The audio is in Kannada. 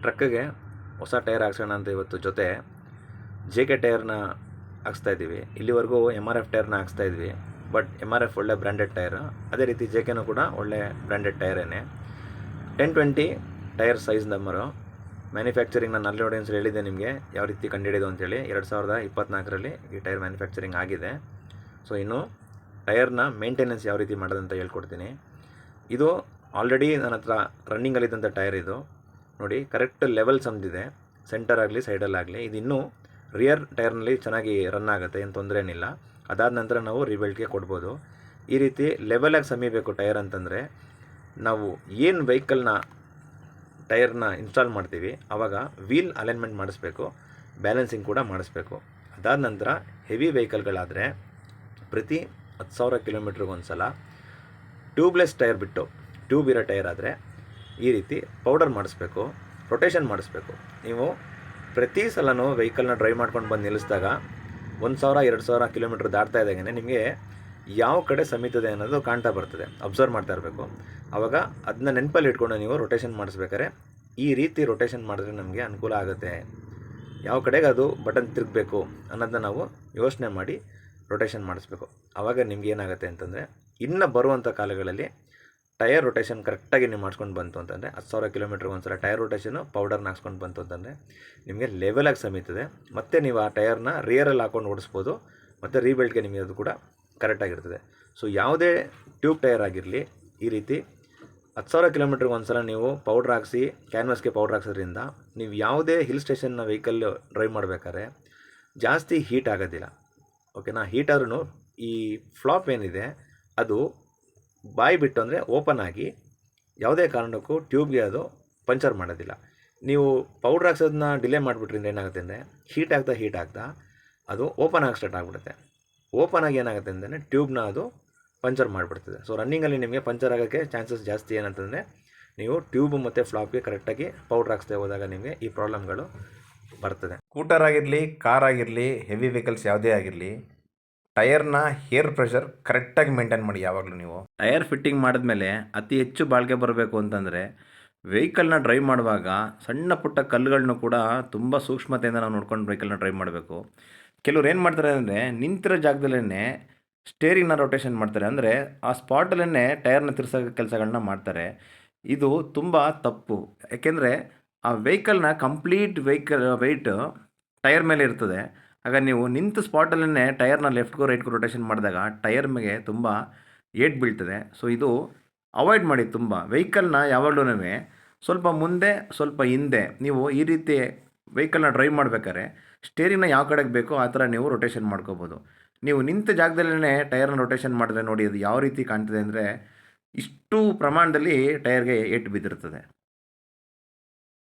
ಟ್ರಕ್ಕಿಗೆ ಹೊಸ ಟೈರ್ ಹಾಕ್ಸೋಣ ಅಂತ ಇವತ್ತು ಜೊತೆ ಜೆ ಕೆ ಟೈರ್ನ ಹಾಕ್ಸ್ತಾಯಿದ್ದೀವಿ. ಇಲ್ಲಿವರೆಗೂ MRF ಟೈರ್ನ ಹಾಕ್ಸ್ತಾಯಿದ್ವಿ. ಬಟ್ MRF ಒಳ್ಳೆ ಬ್ರ್ಯಾಂಡೆಡ್ ಟೈರ್, ಅದೇ ರೀತಿ ಜೆ ಕೆನೂ ಕೂಡ ಒಳ್ಳೆ ಬ್ರ್ಯಾಂಡೆಡ್ ಟೈರೇನೆ. 1020 ಟೈರ್ ಸೈಜ್ ನಂಬರು. ಮ್ಯಾನುಫ್ಯಾಕ್ಚರಿಂಗ್ ನಾನು ಅಲ್ಲಿ ಆಡಿಯನ್ಸ್ ಹೇಳಿದ್ದೆ ನಿಮಗೆ ಯಾವ ರೀತಿ ಕಂಡುಹಿಡಿಯೋದು ಅಂತೇಳಿ. 2024ರಲ್ಲಿ ಈ ಟೈರ್ ಮ್ಯಾನುಫ್ಯಾಕ್ಚರಿಂಗ್ ಆಗಿದೆ. ಸೊ ಇನ್ನು ಟೈರ್ನ ಮೇಂಟೆನೆನ್ಸ್ ಯಾವ ರೀತಿ ಮಾಡೋದಂತ ಹೇಳ್ಕೊಡ್ತೀನಿ. ಇದು ಆಲ್ರೆಡಿ ನನ್ನ ಹತ್ರ ರನ್ನಿಂಗಲ್ಲಿದ್ದಂಥ ಟೈರ್. ಇದು ನೋಡಿ, ಕರೆಕ್ಟ್ ಲೆವೆಲ್ ಸಮದಿದೆ, ಸೆಂಟರ್ ಆಗಲಿ ಸೈಡಲ್ಲಾಗಲಿ. ಇದು ಇನ್ನೂ ರಿಯರ್ ಟೈರ್ನಲ್ಲಿ ಚೆನ್ನಾಗಿ ರನ್ ಆಗುತ್ತೆ, ಏನು ತೊಂದರೆ ಏನಿಲ್ಲ. ಅದಾದ ನಂತರ ನಾವು ರಿಬೆಲ್ಟ್ಗೆ ಕೊಡ್ಬೋದು. ಈ ರೀತಿ ಲೆವೆಲಾಗಿ ಸಮೀಬೇಕು ಟೈರ್ ಅಂತಂದರೆ, ನಾವು ಏನು ವೆಹಿಕಲ್ನ ಟೈರ್ನ ಇನ್ಸ್ಟಾಲ್ ಮಾಡ್ತೀವಿ ಆವಾಗ ವೀಲ್ ಅಲೈನ್ಮೆಂಟ್ ಮಾಡಿಸ್ಬೇಕು, ಬ್ಯಾಲೆನ್ಸಿಂಗ್ ಕೂಡ ಮಾಡಿಸ್ಬೇಕು. ಅದಾದ ನಂತರ ಹೆವಿ ವೆಹಿಕಲ್ಗಳಾದರೆ ಪ್ರತಿ 10,000 ಕಿಲೋಮೀಟ್ರಿಗೊಂದು ಸಲ ಟ್ಯೂಬ್ಲೆಸ್ ಟೈರ್ ಬಿಟ್ಟು ಟ್ಯೂಬ್ ಇರೋ ಟೈರ್ ಆದರೆ ಈ ರೀತಿ ಪೌಡರ್ ಮಾಡಿಸ್ಬೇಕು, ರೊಟೇಷನ್ ಮಾಡಿಸ್ಬೇಕು. ನೀವು ಪ್ರತಿ ಸಲನೂ ವೆಹಿಕಲ್ನ ಡ್ರೈವ್ ಮಾಡ್ಕೊಂಡು ಬಂದು ನಿಲ್ಲಿಸಿದಾಗ 1,000-2,000 ಕಿಲೋಮೀಟ್ರ್ ದಾಟ್ತಾ ಇದ್ದಾಗೆ ನಿಮಗೆ ಯಾವ ಕಡೆ ಸಮೀತದೆ ಅನ್ನೋದು ಕಾಣ್ತಾ ಬರ್ತದೆ. ಅಬ್ಸರ್ವ್ ಮಾಡ್ತಾ ಇರಬೇಕು. ಆವಾಗ ಅದನ್ನ ನೆನಪಲ್ಲಿ ಇಟ್ಕೊಂಡು ನೀವು ರೊಟೇಷನ್ ಮಾಡಿಸ್ಬೇಕಾದ್ರೆ ಈ ರೀತಿ ರೊಟೇಷನ್ ಮಾಡಿದ್ರೆ ನಮಗೆ ಅನುಕೂಲ ಆಗುತ್ತೆ. ಯಾವ ಕಡೆಗೆ ಅದು ಬಟನ್ ತಿರುಗಬೇಕು ಅನ್ನೋದನ್ನ ನಾವು ಯೋಚನೆ ಮಾಡಿ ರೊಟೇಷನ್ ಮಾಡಿಸ್ಬೇಕು. ಆವಾಗ ನಿಮ್ಗೆ ಏನಾಗುತ್ತೆ ಅಂತಂದರೆ, ಇನ್ನು ಬರುವಂಥ ಕಾಲಗಳಲ್ಲಿ ಟೈರ್ ರೊಟೇಷನ್ ಕರೆಕ್ಟಾಗಿ ನೀವು ಮಾಡಿಸ್ಕೊಂಡು ಬಂತು ಅಂತಂದರೆ 10,000 ಕಿಲೋಮೀಟ್ರಿಗೆ ಒಂದು ಸಲ ಟೈರ್ ರೊಟೇಷನು ಪೌಡರ್ನ ಹಾಕ್ಸ್ಕೊಂಡು ಬಂತು ಅಂತಂದರೆ ನಿಮಗೆ ಲೆವೆಲಾಗಿ ಸಮೀತದೆ. ಮತ್ತು ನೀವು ಆ ಟೈರ್ನ ರಿಯರಲ್ಲಿ ಹಾಕೊಂಡು ಓಡಿಸ್ಬೋದು, ಮತ್ತು ರೀಬೆಲ್ಟ್ಗೆ ನಿಮಗೆ ಅದು ಕೂಡ ಕರೆಕ್ಟಾಗಿರ್ತದೆ. ಸೊ ಯಾವುದೇ ಟ್ಯೂಬ್ ಟೈರ್ ಆಗಿರಲಿ, ಈ ರೀತಿ 10,000 ಕಿಲೋಮೀಟ್ರಿಗೆ ಒಂದು ಸಲ ನೀವು ಪೌಡ್ರ್ ಹಾಕ್ಸಿ ಕ್ಯಾನ್ವಾಸ್ಗೆ ಪೌಡ್ರ್ ಹಾಕ್ಸೋದ್ರಿಂದ ನೀವು ಯಾವುದೇ ಹಿಲ್ ಸ್ಟೇಷನ್ನ ವೆಹಿಕಲ್ ಡ್ರೈವ್ ಮಾಡಬೇಕಾದ್ರೆ ಜಾಸ್ತಿ ಹೀಟ್ ಆಗೋದಿಲ್ಲ. ಓಕೆನಾ? ಹೀಟ್ ಆದ್ರೂ ಈ ಫ್ಲಾಪ್ ಏನಿದೆ ಅದು ಬಾಯಿ ಬಿಟ್ಟು ಅಂದರೆ ಓಪನ್ ಆಗಿ ಯಾವುದೇ ಕಾರಣಕ್ಕೂ ಟ್ಯೂಬ್ಗೆ ಅದು ಪಂಚರ್ ಮಾಡೋದಿಲ್ಲ. ನೀವು ಪೌಡ್ರ್ ಹಾಕ್ಸೋದನ್ನ ಡಿಲೇ ಮಾಡಿಬಿಟ್ರಿಂದ ಏನಾಗುತ್ತೆ ಅಂದರೆ ಹೀಟ್ ಆಗ್ತಾ ಅದು ಓಪನ್ ಆಗಿ ಸ್ಟಾರ್ಟ್ ಆಗಿಬಿಡುತ್ತೆ. ಓಪನ್ ಆಗಿ ಏನಾಗುತ್ತೆ ಅಂದರೆ ಟ್ಯೂಬ್ನ ಅದು ಪಂಚರ್ ಮಾಡಿಬಿಡ್ತದೆ. ಸೊ ರನ್ನಿಂಗಲ್ಲಿ ನಿಮಗೆ ಪಂಚರ್ ಆಗೋಕ್ಕೆ ಚಾನ್ಸಸ್ ಜಾಸ್ತಿ. ಏನಂತಂದರೆ ನೀವು ಟ್ಯೂಬ್ ಮತ್ತು ಫ್ಲಾಪ್ಗೆ ಕರೆಕ್ಟಾಗಿ ಪೌಡ್ರ್ ಹಾಕ್ಸ್ತಾ ಹೋದಾಗ ನಿಮಗೆ ಈ ಪ್ರಾಬ್ಲಮ್ಗಳು ಬರ್ತದೆ. ಸ್ಕೂಟರ್ ಆಗಿರಲಿ, ಕಾರ್ ಆಗಿರಲಿ, ಹೆವಿ ವೆಹಿಕಲ್ಸ್ ಯಾವುದೇ ಆಗಿರಲಿ, ಟೈರ್ನ ಏರ್ ಪ್ರೆಷರ್ ಕರೆಕ್ಟಾಗಿ ಮೇಂಟೈನ್ ಮಾಡಿ. ಯಾವಾಗಲೂ ನೀವು ಟೈರ್ ಫಿಟ್ಟಿಂಗ್ ಮಾಡಿದ್ಮೇಲೆ ಅತಿ ಹೆಚ್ಚು ಬಾಳಿಕೆ ಬರಬೇಕು ಅಂತಂದರೆ ವೆಹಿಕಲ್ನ ಡ್ರೈವ್ ಮಾಡುವಾಗ ಸಣ್ಣ ಪುಟ್ಟ ಕಲ್ಲುಗಳನ್ನೂ ಕೂಡ ತುಂಬ ಸೂಕ್ಷ್ಮತೆಯಿಂದ ನಾವು ನೋಡ್ಕೊಂಡು ವೆಹಿಕಲ್ನ ಡ್ರೈವ್ ಮಾಡಬೇಕು. ಕೆಲವ್ರು ಏನು ಮಾಡ್ತಾರೆ ಅಂದರೆ ನಿಂತಿರೋ ಜಾಗದಲ್ಲೇ ಸ್ಟೇರಿಂಗ್ನ ರೊಟೇಷನ್ ಮಾಡ್ತಾರೆ, ಅಂದರೆ ಆ ಸ್ಪಾಟಲ್ಲೇ ಟೈರ್ನ ತಿರ್ಸೋ ಕೆಲಸಗಳನ್ನ ಮಾಡ್ತಾರೆ. ಇದು ತುಂಬ ತಪ್ಪು. ಯಾಕೆಂದರೆ ಆ ವೆಹಿಕಲ್ನ ಕಂಪ್ಲೀಟ್ ವೆಯ್ಟ್ ಟೈರ್ ಮೇಲೆ ಇರ್ತದೆ. ಆಗ ನೀವು ನಿಂತು ಸ್ಪಾಟಲ್ಲೇ ಟೈರ್ನ ಲೆಫ್ಟ್ಗೂ ರೈಟ್ಗೂ ರೊಟೇಷನ್ ಮಾಡಿದಾಗ ಟೈರ್ ಮೇಲೆ ತುಂಬ ಏಟ್ ಬೀಳ್ತದೆ. ಸೊ ಇದು ಅವಾಯ್ಡ್ ಮಾಡಿ. ತುಂಬ ವೆಹಿಕಲ್ನ ಯಾವಾಗಲೂ ಸ್ವಲ್ಪ ಮುಂದೆ ಸ್ವಲ್ಪ ಹಿಂದೆ ನೀವು ಈ ರೀತಿ ವೆಹಿಕಲ್ನ ಡ್ರೈವ್ ಮಾಡಬೇಕಾದ್ರೆ ಸ್ಟೇರಿಂಗ್ನ ಯಾವ ಕಡೆಗೆ ಬೇಕೋ ಆ ಥರ ನೀವು ರೊಟೇಷನ್ ಮಾಡ್ಕೋಬೋದು. ನೀವು ನಿಂತ ಜಾಗದಲ್ಲೇ ಟೈರ್ನ ರೊಟೇಷನ್ ಮಾಡಿದ್ರೆ ನೋಡಿ ಅದು ಯಾವ ರೀತಿ ಕಾಣ್ತದೆ ಅಂದರೆ ಇಷ್ಟು ಪ್ರಮಾಣದಲ್ಲಿ ಟೈರ್ಗೆ ಏಟು ಬಿದ್ದಿರ್ತದೆ.